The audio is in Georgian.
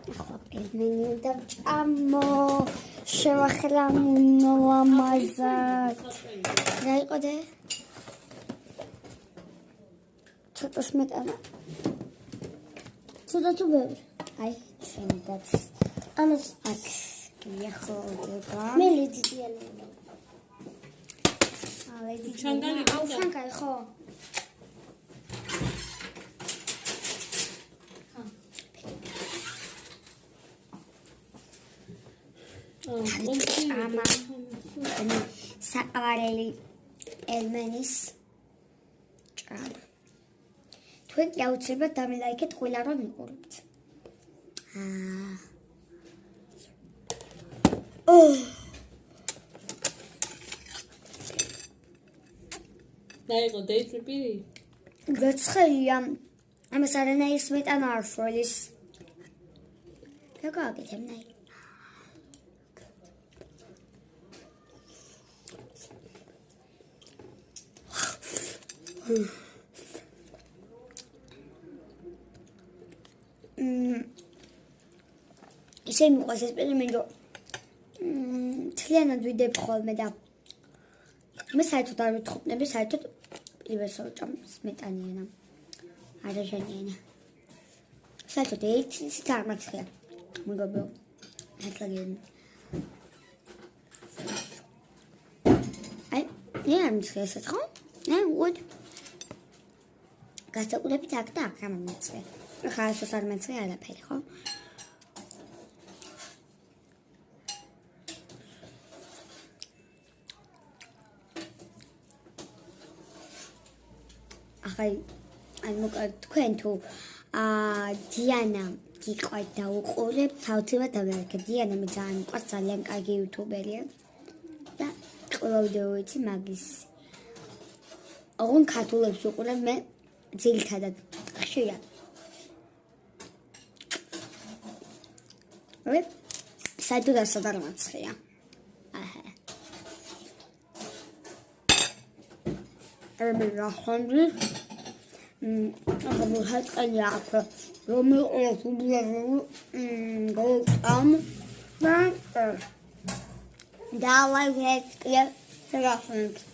Elmeni de amo şevahlamın olamazat. Ne o de? Çok hoşmet ama. Suda tu böyle. Ay şimdi de. Ama bak. Yahoda. Melodi diyelim. Aledi. Şangay. Şangay ho. Ama საყვარელი ელმენის ჭამა. თქვენ გაუცილებლად დამილაიქეთ ყველა რომ იყურებთ. დაიყო დეიტრი პირი? გაცხელია. ამას არანაირ სმეტანა არ შოლის. რა გააკეთებ ნაი? ისე მიყვარს ეს პერიმენჯო. თლიანად ვიდებ ხოლმე და მე საერთოდ არ ვიტყობნები, საერთოდ პირველს ვჭამ სმეტანიანა. არაჟანიანა. საერთოდ ერთის წარმაცხია. მეგობრო. აკაგენ. აი, ნე არ მცხია ესეც ხო? ნე უოდ. გასაკუთრებით აქ და აქ გამომეწე. ხა ასოს არ მეწე არაფერი, ხო? ახლა აი მოკა თქვენ თუ დიანა გიყვართ და უყურებთ, თავცებად დავერქე. დიანა მე ძალიან მყავს, ძალიან კარგი იუთუბერია და ყველა ვიდეო ვიცი მაგის. ოღონ ქართულებს უყურებ მე ძირითადად ხშირად. საერთოდ ასად არ მაცხია. აჰა. მე რახონდი ახლა ჰატყელი აქ რომ იყოს გოყამ და ლაივ ჰეტ რახონდი